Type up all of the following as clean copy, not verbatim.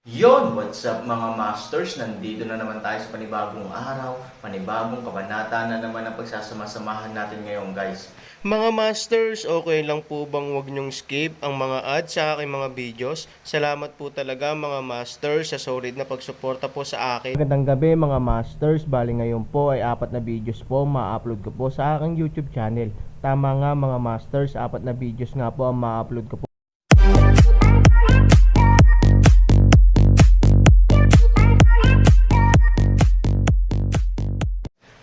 What's up mga masters? Nandito na naman tayo sa panibagong araw, panibagong kabanata na naman ang pagsasama-samahan natin ngayon guys. Mga masters, okay lang po bang wag nyong skip ang mga ads sa aking mga videos? Salamat po talaga mga masters sa solid na pagsuporta po sa akin. Magandang gabi mga masters, bali ngayon po ay 4 na videos po ma-upload ko po sa aking YouTube channel. Tama nga mga masters, 4 na videos nga po ang ma-upload ko po.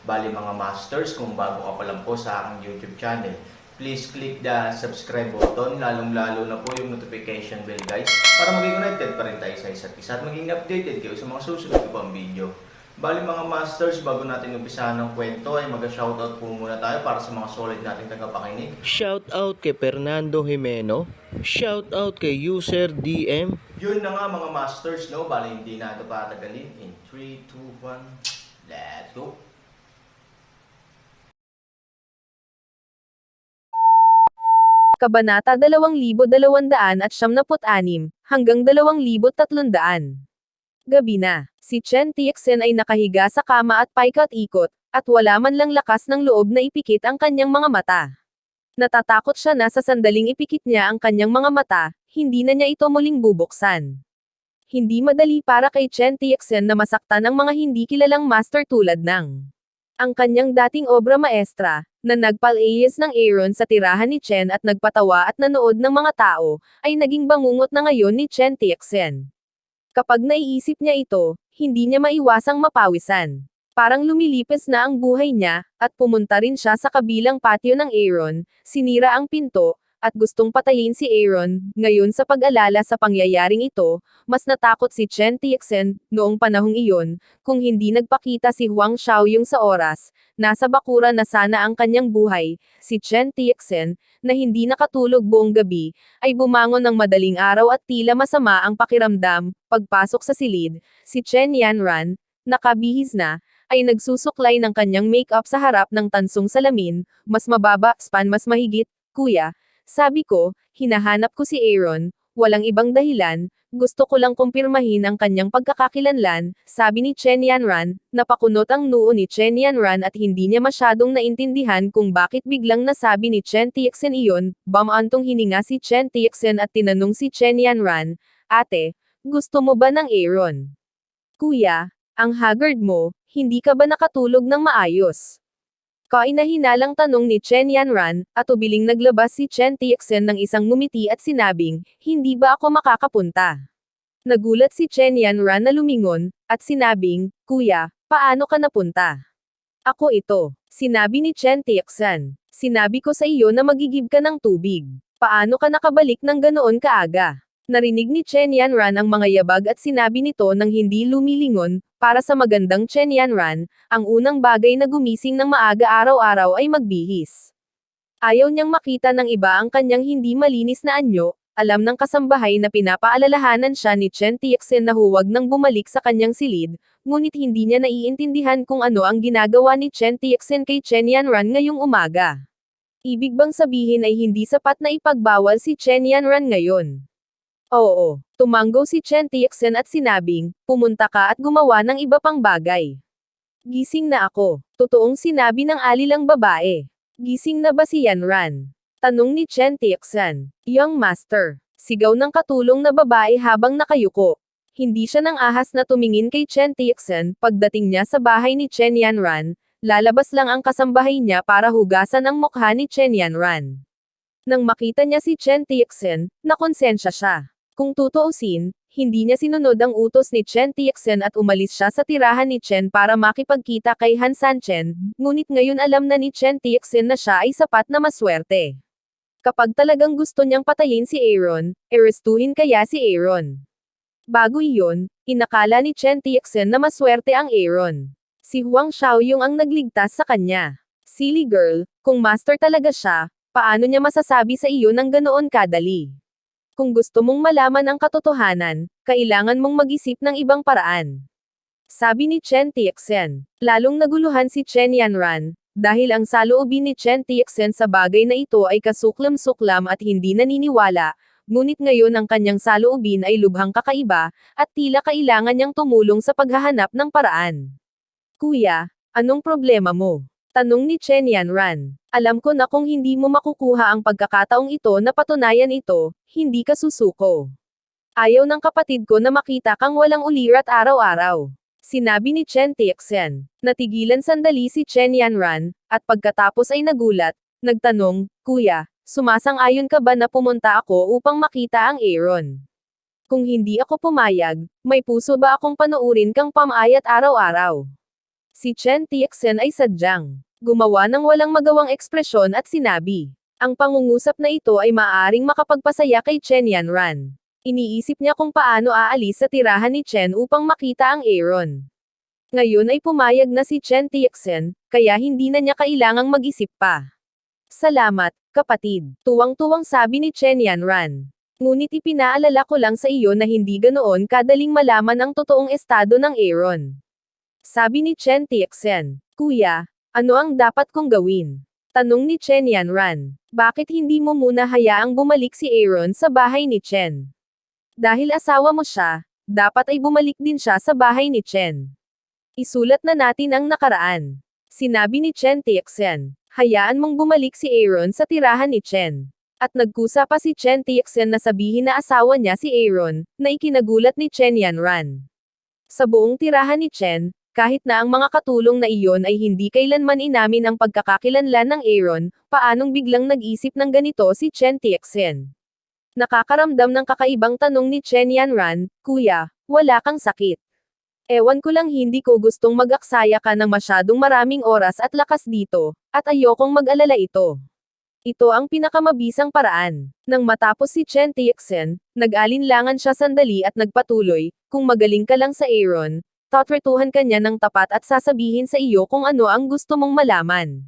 Bali mga masters, kung bago ka pa lang po sa aking YouTube channel, please click the subscribe button, lalong-lalo na po yung notification bell guys, para maging connected pa rin tayo sa isa't isa at maging updated kayo sa mga susunod ko pang video. Bali mga masters, bago natin umpisahan ng kwento ay mag-shoutout po muna tayo para sa mga solid nating tagapakinig. Shoutout kay Fernando Jimeno, shoutout kay user DM. Yun na nga mga masters, no? Bali hindi na ito patagalin. In 3, 2, 1, let's go! Kabanata 2276 hanggang 2300. Gabi na, si Chen Tixen ay nakahiga sa kama at paikot-ikot, at wala man lang lakas ng loob na ipikit ang kanyang mga mata. Natatakot siya na sa sandaling ipikit niya ang kanyang mga mata, hindi na niya ito muling bubuksan. Hindi madali para kay Chen Tixen na masaktan ang mga hindi kilalang master tulad ng ang kanyang dating obra maestra, na nagpalayas ng Aaron sa tirahan ni Chen at nagpatawa at nanood ng mga tao, ay naging bangungot na ngayon ni Chen Tixen. Kapag naiisip niya ito, hindi niya maiwasang mapawisan. Parang lumilipis na ang buhay niya, at pumunta rin siya sa kabilang patio ng Aaron, sinira ang pinto, at gustong patayin si Aaron. Ngayon sa pag-alala sa pangyayaring ito, mas natakot si Chen Tixen, noong panahong iyon, kung hindi nagpakita si Huang Xiaoyong sa oras, nasa bakuran na sana ang kanyang buhay. Si Chen Tixen, na hindi nakatulog buong gabi, ay bumangon ng madaling araw at tila masama ang pakiramdam. Pagpasok sa silid, si Chen Yanran, nakabihis na, ay nagsusuklay ng kanyang make-up sa harap ng tansong salamin, mas mababa, span mas mahigit, kuya. Sabi ko, hinahanap ko si Aaron, walang ibang dahilan, gusto ko lang kumpirmahin ang kanyang pagkakakilanlan, sabi ni Chen Yanran. Napakunot ang noo ni Chen Yanran at hindi niya masyadong naintindihan kung bakit biglang nasabi ni Chen Tixen iyon. Bamantong hininga si Chen Tixen at tinanong si Chen Yanran, "Ate, gusto mo ba ng Aaron?" "Kuya, ang haggard mo, hindi ka ba nakatulog ng maayos?" Kainahinalang tanong ni Chen Yanran, at ubiling naglabas si Chen Tixen ng isang ngumiti at sinabing, "Hindi ba ako makakapunta?" Nagulat si Chen Yanran na lumingon, at sinabing, "Kuya, paano ka napunta?" "Ako ito," sinabi ni Chen Tixen. "Sinabi ko sa iyo na magigib ka ng tubig. Paano ka nakabalik ng ganoon kaaga?" Narinig ni Chen Yanran ang mga yabag at sinabi nito nang hindi lumilingon. Para sa magandang Chen Yanran, ang unang bagay na gumising ng maaga araw-araw ay magbihis. Ayaw niyang makita ng iba ang kanyang hindi malinis na anyo. Alam ng kasambahay na pinapaalalahanan siya ni Chen Tixen na huwag nang bumalik sa kanyang silid, ngunit hindi niya naiintindihan kung ano ang ginagawa ni Chen Tixen kay Chen Yanran ngayong umaga. Ibig bang sabihin ay hindi sapat na ipagbawal si Chen Yanran ngayon? Oo, tumanggo si Chen Tixen at sinabing, "Pumunta ka at gumawa ng iba pang bagay." "Gising na ako," totoong sinabi ng alilang babae. "Gising na ba si Yanran?" tanong ni Chen Tixen. "Young master," sigaw ng katulong na babae habang nakayuko. Hindi siya nang ahas na tumingin kay Chen Tixen. Pagdating niya sa bahay ni Chen Yanran, lalabas lang ang kasambahay niya para hugasan ang mukha ni Chen Yanran. Nang makita niya si Chen Tixen, nakonsensya siya. Kung tutuusin, hindi niya sinunod ang utos ni Chen Tixen at umalis siya sa tirahan ni Chen para makipagkita kay Han Sanchen, ngunit ngayon alam na ni Chen Tixen na siya ay sapat na maswerte. Kapag talagang gusto niyang patayin si Aaron, arestuhin kaya si Aaron. Bago iyon, inakala ni Chen Tixen na maswerte ang Aaron. Si Huang Xiaoyong ang nagligtas sa kanya. Silly girl, kung master talaga siya, paano niya masasabi sa iyo ng ganoon kadali? Kung gusto mong malaman ang katotohanan, kailangan mong mag-isip ng ibang paraan. Sabi ni Chen Tixen. Lalong naguluhan si Chen Yanran, dahil ang saloobin ni Chen Tixen sa bagay na ito ay kasuklam-suklam at hindi naniniwala, Ngunit ngayon ang kanyang saloobin ay lubhang kakaiba, at tila kailangan niyang tumulong sa paghahanap ng paraan. Kuya, anong problema mo? Tanong ni Chen Yanran. Alam ko na kung hindi mo makukuha ang pagkakataong ito na patunayan ito, hindi ka susuko. Ayaw ng kapatid ko na makita kang walang ulirat araw-araw. Sinabi ni Chen Tiexen. Natigilan sandali si Chen Yanran, at pagkatapos ay nagulat, nagtanong, Kuya, sumasang-ayon ka ba na pumunta ako upang makita ang Aaron? Kung hindi ako pumayag, may puso ba akong panuurin kang pamayat araw-araw? Si Chen Tiexen ay sadyang gumawa ng walang magawang ekspresyon at sinabi. Ang pangungusap na ito ay maaaring makapagpasaya kay Chen Yanran. Iniisip niya kung paano aalis sa tirahan ni Chen upang makita ang Aaron. Ngayon ay pumayag na si Chen Tiexen, kaya hindi na niya kailangang mag-isip pa. Salamat, kapatid. Tuwang-tuwang sabi ni Chen Yanran. Ngunit ipinaalala ko lang sa iyo na hindi ganoon kadaling malaman ang totoong estado ng Aaron. Sabi ni Chen Tiexen. Kuya, ano ang dapat kong gawin? Tanong ni Chen Yanran. Bakit hindi mo muna hayaang bumalik si Aaron sa bahay ni Chen? Dahil asawa mo siya, dapat ay bumalik din siya sa bahay ni Chen. Isulat na natin ang nakaraan. Sinabi ni Chen Tiexen. Hayaan mong bumalik si Aaron sa tirahan ni Chen. At nagkusa pa si Chen Tiexen na sabihin na asawa niya si Aaron, na ikinagulat ni Chen Yanran. Sa buong tirahan ni Chen, kahit na ang mga katulong na iyon ay hindi kailanman inamin ang pagkakakilanlan ng Aaron, paanong biglang nag-isip ng ganito si Chen Tiexen? Nakakaramdam ng kakaibang tanong ni Chen Yanran, Kuya, wala kang sakit. Ewan ko lang hindi ko gustong mag-aksaya ka ng masyadong maraming oras at lakas dito, at ayokong mag-alala ito. Ito ang pinakamabisang paraan. Nang matapos si Chen Tiexen, nag-alinlangan siya sandali at nagpatuloy, kung magaling ka lang sa Aaron, tatretuhan ka niya ng tapat at sasabihin sa iyo kung ano ang gusto mong malaman.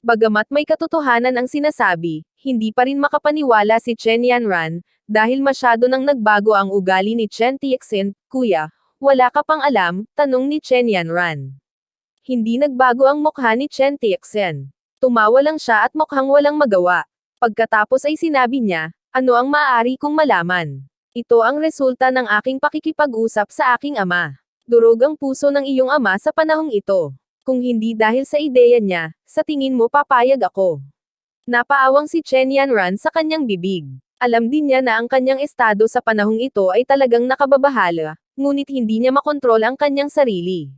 Bagamat may katotohanan ang sinasabi, hindi pa rin makapaniwala si Chen Yanran, dahil masyado nang nagbago ang ugali ni Chen Tiexen. Kuya, wala ka pang alam? Tanong ni Chen Yanran. Hindi nagbago ang mukha ni Chen Tiexen. Tumawa lang siya at mukhang walang magawa. Pagkatapos ay sinabi niya, ano ang maaari kong malaman? Ito ang resulta ng aking pakikipag-usap sa aking ama. Durog ang puso ng iyong ama sa panahong ito. Kung hindi dahil sa ideya niya, sa tingin mo papayag ako. Napaawang si Chen Yanran sa kanyang bibig. Alam din niya na ang kanyang estado sa panahong ito ay talagang nakababahala, ngunit hindi niya makontrol ang kanyang sarili.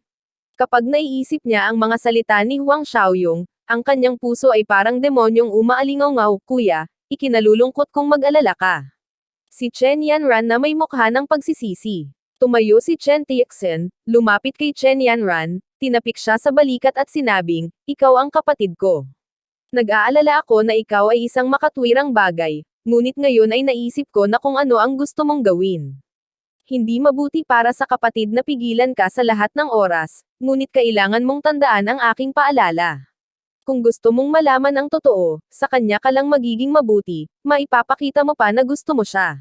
Kapag naiisip niya ang mga salita ni Huang Xiaoyong, ang kanyang puso ay parang demonyong umaalingaw. Kuya, ikinalulungkot kong mag-alala ka. Si Chen Yanran na may mukha ng pagsisisi. Tumayo si Chen Tiexen, lumapit kay Chen Yanran, tinapik siya sa balikat at sinabing, ikaw ang kapatid ko. Nag-aalala ako na ikaw ay isang makatwirang bagay, ngunit ngayon ay naisip ko na kung ano ang gusto mong gawin. Hindi mabuti para sa kapatid na pigilan ka sa lahat ng oras, ngunit kailangan mong tandaan ang aking paalala. Kung gusto mong malaman ang totoo, sa kanya ka lang magiging mabuti, maipapakita mo pa na gusto mo siya.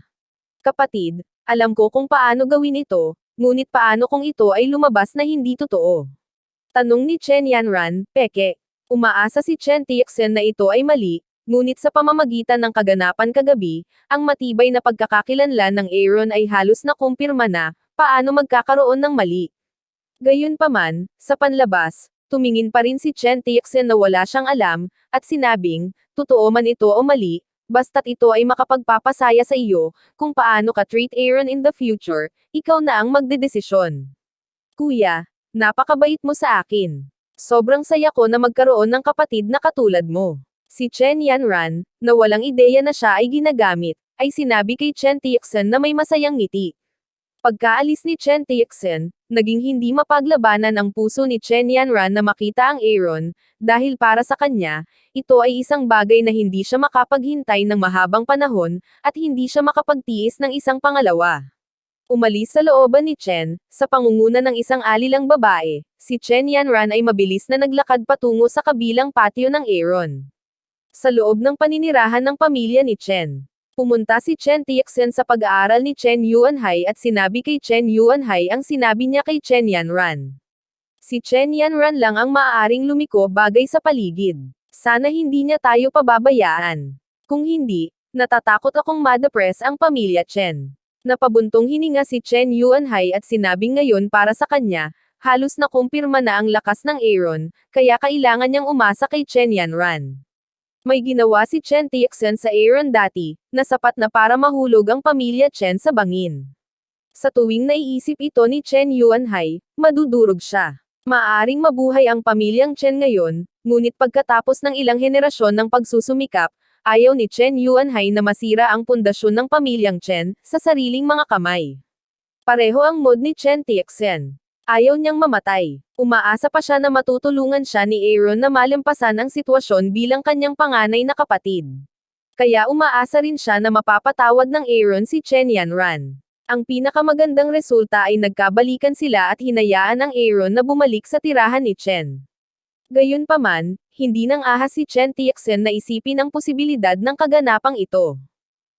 Kapatid, alam ko kung paano gawin ito, ngunit paano kung ito ay lumabas na hindi totoo? Tanong ni Chen Yanran, peke. Umaasa si Chen Tiexen na ito ay mali, ngunit sa pamamagitan ng kaganapan kagabi, ang matibay na pagkakakilanlan ng Aaron ay halos na kumpirma na, paano magkakaroon ng mali. Gayunpaman, sa panlabas, tumingin pa rin si Chen Tiexen na wala siyang alam, at sinabing, totoo man ito o mali, basta't ito ay makapagpapasaya sa iyo, kung paano ka treat Aaron in the future, ikaw na ang magdedesisyon. Kuya, napakabait mo sa akin. Sobrang saya ko na magkaroon ng kapatid na katulad mo. Si Chen Yanran, na walang ideya na siya ay ginagamit, ay sinabi kay Chen Tiexen na may masayang ngiti. Pagkaalis ni Chen Tiexen, naging hindi mapaglabanan ang puso ni Chen Yanran na makita ang Aaron, dahil para sa kanya, ito ay isang bagay na hindi siya makapaghintay ng mahabang panahon, at hindi siya makapagtiis ng isang pangalawa. Umalis sa looban ni Chen, sa pangunguna ng isang alilang babae, si Chen Yanran ay mabilis na naglakad patungo sa kabilang patio ng Aaron. Sa loob ng paninirahan ng pamilya ni Chen, pumunta si Chen Tiexen sa pag-aaral ni Chen Yuanhai at sinabi kay Chen Yuanhai ang sinabi niya kay Chen Yanran. Si Chen Yanran lang ang maaaring lumiko bagay sa paligid. Sana hindi niya tayo pababayaan. Kung hindi, Natatakot akong ma-depress ang pamilya Chen. Napabuntong hininga si Chen Yuanhai at sinabing ngayon para sa kanya, halos nakumpirma na ang lakas ng Aaron, kaya kailangan niyang umasa kay Chen Yanran. May ginawa si Chen Tiexen sa Aaron dati, na sapat na para mahulog ang pamilya Chen sa bangin. Sa tuwing naiisip ito ni Chen Yuanhai, madudurog siya. Maaring mabuhay ang pamilyang Chen ngayon, ngunit pagkatapos ng ilang henerasyon ng pagsusumikap, ayaw ni Chen Yuanhai na masira ang pundasyon ng pamilyang Chen sa sariling mga kamay. Pareho ang mood ni Chen Tiexen. Ayaw niyang mamatay. Umaasa pa siya na matutulungan siya ni Aaron na malampasan ang sitwasyon bilang kanyang panganay na kapatid. Kaya umaasa rin siya na mapapatawad ng Aaron si Chen Yanran. Ang pinakamagandang resulta ay nagkabalikan sila at hinayaan ang Aaron na bumalik sa tirahan ni Chen. Gayunpaman, hindi nang ahas si Chen Tiexen na isipin ang posibilidad ng kaganapang ito.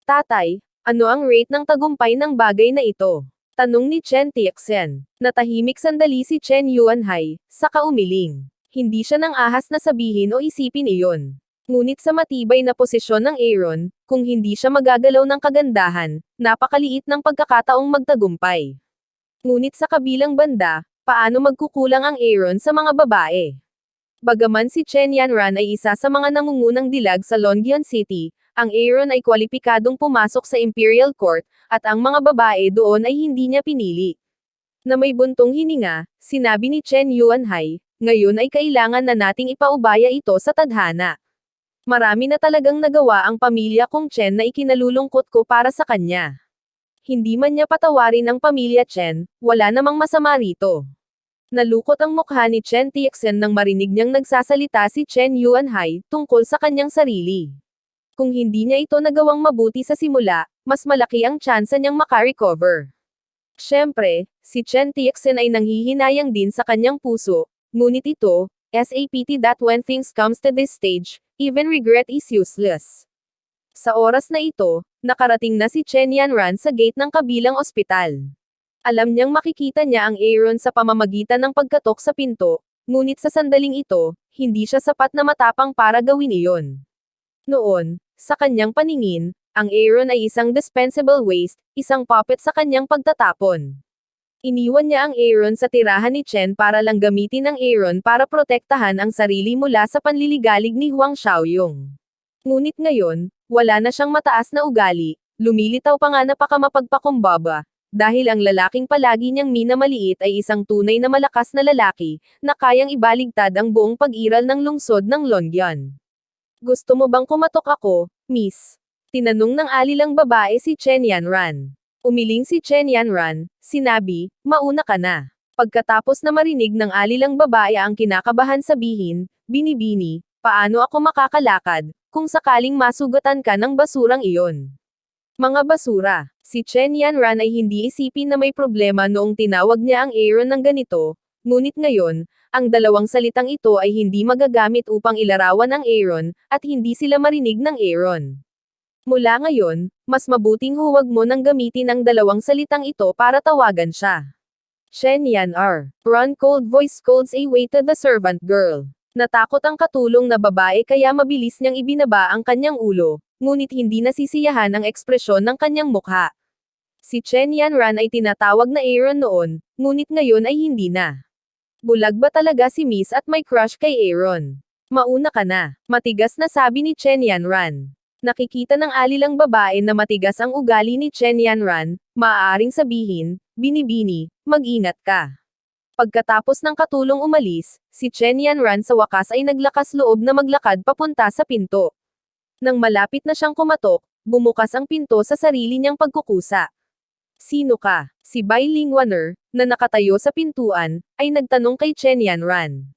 Tatay, ano ang rate ng tagumpay ng bagay na ito? Tanong ni Chen Tiexen. Natahimik sandali si Chen Yuanhai, saka umiling. Hindi siya nang ahas na sabihin o isipin iyon. Ngunit sa matibay na posisyon ng Aaron, kung hindi siya magagalaw ng kagandahan, napakaliit ng pagkakataong magtagumpay. Ngunit sa kabilang banda, paano magkukulang ang Aaron sa mga babae? Bagaman si Chen Yanran ay isa sa mga nangungunang dilag sa Longyan City, ang Aaron ay kwalipikadong pumasok sa Imperial Court, at ang mga babae doon ay hindi niya pinili. Na may buntong hininga, sinabi ni Chen Yuanhai, ngayon ay kailangan na nating ipaubaya ito sa tadhana. Marami na talagang nagawa ang pamilya kong Chen na ikinalulungkot ko para sa kanya. Hindi man niya patawarin ang pamilya Chen, wala namang masama rito. Nalukot ang mukha ni Chen Tiexen nang marinig niyang nagsasalita si Chen Yuanhai tungkol sa kanyang sarili. Kung hindi niya ito nagawang mabuti sa simula, mas malaki ang tsansa niyang makarecover. Siyempre, si Chen Tiexen ay nanghihinayang din sa kanyang puso, ngunit ito, SAPT that when things comes to this stage, even regret is useless. Sa oras na ito, nakarating na si Chen Yanran sa gate ng kabilang ospital. Alam niyang makikita niya ang Aaron sa pamamagitan ng pagkatok sa pinto, ngunit sa sandaling ito, hindi siya sapat na matapang para gawin iyon. Noon, sa kanyang paningin, ang Aaron ay isang dispensable waste, isang puppet sa kanyang pagtatapon. Iniwan niya ang Aaron sa tirahan ni Chen para lang gamitin ang Aaron para protektahan ang sarili mula sa panliligalig ni Huang Xiaoyong. Ngunit ngayon, wala na siyang mataas na ugali, lumilitaw pa nga napakamapagpakumbaba. Dahil ang lalaking palagi niyang minamaliit ay isang tunay na malakas na lalaki, na kayang ibaligtad ang buong pag-iral ng lungsod ng Longyan. Gusto mo bang kumatok ako, miss? Tinanong ng alilang babae si Chen Yanran. Umiling si Chen Yanran, sinabi, mauna ka na. Pagkatapos na marinig ng alilang babae ang kinakabahan sabihin, binibini, paano ako makakalakad, kung sakaling masugatan ka ng basurang iyon? Mga basura. Si Chen Yanran ay hindi isipin na may problema noong tinawag niya ang Aaron ng ganito, ngunit ngayon, ang dalawang salitang ito ay hindi magagamit upang ilarawan ang Aaron, at hindi sila marinig ng Aaron. Mula ngayon, mas mabuting huwag mo nang gamitin ang dalawang salitang ito para tawagan siya. Chen Yan-R. Ron cold voice scolds away to the servant girl. Natakot ang katulong na babae kaya mabilis niyang ibinaba ang kanyang ulo, ngunit hindi nasisiyahan ang ekspresyon ng kanyang mukha. Si Chen Yanran ay tinatawag na Aaron noon, ngunit ngayon ay hindi na. Bulag ba talaga si Miss at may crush kay Aaron? Mauna ka na, matigas na sabi ni Chen Yanran. Nakikita ng alilang babae na matigas ang ugali ni Chen Yanran, maaaring sabihin, binibini, mag-ingat ka. Pagkatapos ng katulong umalis, si Chen Yanran sa wakas ay naglakas loob na maglakad papunta sa pinto. Nang malapit na siyang kumatok, bumukas ang pinto sa sarili niyang pagkukusa. Sino ka? Si Bai Lingwaner, na nakatayo sa pintuan, ay nagtanong kay Chen Yanran.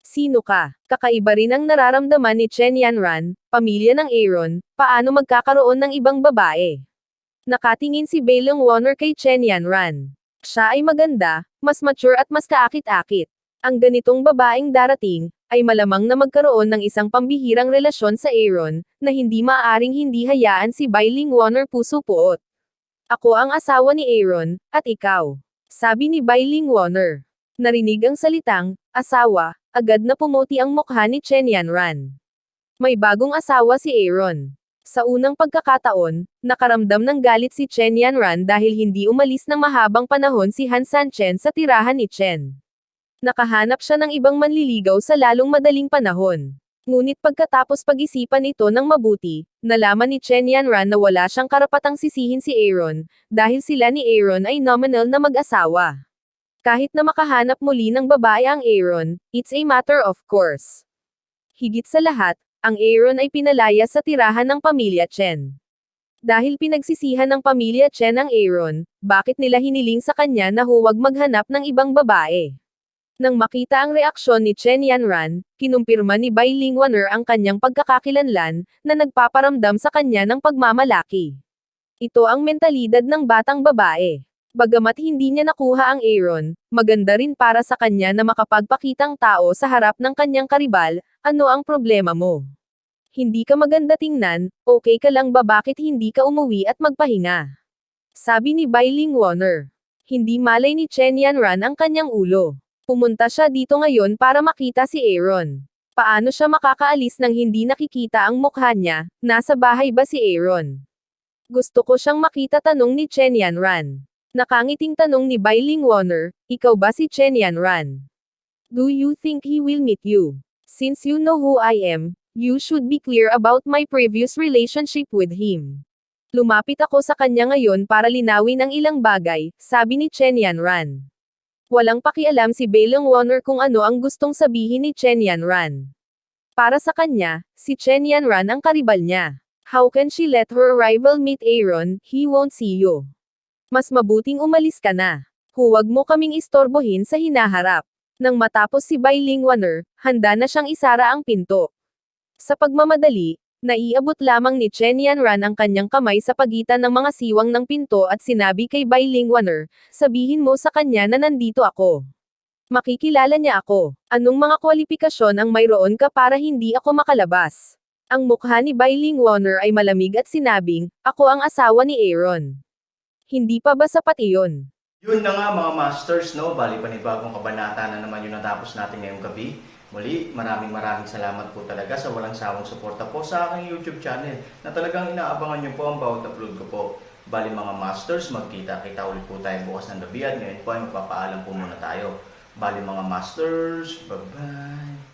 Sino ka? Kakaiba rin ang nararamdaman ni Chen Yanran, pamilya ng Aaron, paano magkakaroon ng ibang babae? Nakatingin si Bai Lingwaner kay Chen Yanran. Siya ay maganda, mas mature at mas kaakit-akit. Ang ganitong babaeng darating, ay malamang na magkaroon ng isang pambihirang relasyon sa Aaron, na hindi maaaring hindi hayaan si Bai Lingwaner puso-puot. Ako ang asawa ni Aaron, at ikaw. Sabi ni Bai Lingwaner. Narinig ang salitang, asawa, agad na pumuti ang mukha ni Chen Yanran. May bagong asawa si Aaron. Sa unang pagkakataon, nakaramdam ng galit si Chen Yanran dahil hindi umalis ng mahabang panahon si Han Sanchen sa tirahan ni Chen. Nakahanap siya ng ibang manliligaw sa lalong madaling panahon. Ngunit pagkatapos pag-isipan ito ng mabuti, nalaman ni Chen Yanran na wala siyang karapatang sisihin si Aaron, dahil sila ni Aaron ay nominal na mag-asawa. Kahit na makahanap muli ng babae ang Aaron, it's a matter of course. Higit sa lahat, ang Aaron ay pinalaya sa tirahan ng pamilya Chen. Dahil pinagsisihan ng pamilya Chen ang Aaron, bakit nila hiniling sa kanya na huwag maghanap ng ibang babae? Nang makita ang reaksyon ni Chen Yanran, kinumpirma ni Bai Lingwaner ang kanyang pagkakakilanlan, na nagpaparamdam sa kanya ng pagmamalaki. Ito ang mentalidad ng batang babae. Bagamat hindi niya nakuha ang Aaron, maganda rin para sa kanya na makapagpakitang tao sa harap ng kanyang karibal. Ano ang problema mo? Hindi ka maganda tingnan, okay ka lang ba bakit hindi ka umuwi at magpahinga? Sabi ni Bai Lingwaner. Hindi malay ni Chen Yanran ang kanyang ulo. Pumunta siya dito ngayon para makita si Aaron. Paano siya makakaalis nang hindi nakikita ang mukha niya? Nasa bahay ba si Aaron? Gusto ko siyang makita, tanong ni Chen Yanran. Nakangiting tanong ni Bai Lingwaner, ikaw ba si Chen Yanran? Do you think he will meet you? Since you know who I am, you should be clear about my previous relationship with him. Lumapit ako sa kanya ngayon para linawin ang ilang bagay, sabi ni Chen Yanran. Walang pakialam si Bai Lingwaner kung ano ang gustong sabihin ni Chen Yanran. Para sa kanya, si Chen Yanran ang karibal niya. How can she let her rival meet Aaron? He won't see you. Mas mabuting umalis ka na. Huwag mo kaming istorbohin sa hinaharap. Nang matapos si Bai Lingwaner, handa na siyang isara ang pinto. Sa pagmamadali, naiabot lamang ni Chen Yanran ang kanyang kamay sa pagitan ng mga siwang ng pinto at sinabi kay Bai Lingwaner, sabihin mo sa kanya na nandito ako. Makikilala niya ako. Anong mga kwalifikasyon ang mayroon ka para hindi ako makalabas? Ang mukha ni Bai Lingwaner ay malamig at sinabing, ako ang asawa ni Aaron. Hindi pa ba sapat iyon? Yun na nga mga masters, no? Bali panibagong kabanata na naman yung natapos natin ngayong gabi. Muli, maraming salamat po talaga sa walang sawang suporta po sa aking YouTube channel na talagang inaabangan nyo po ang bawat upload ko po. Bali mga masters, magkita-kita ulit po tayo bukas ng gabi at ngayon po ay magpapaalam po muna tayo. Bali mga masters, bye-bye!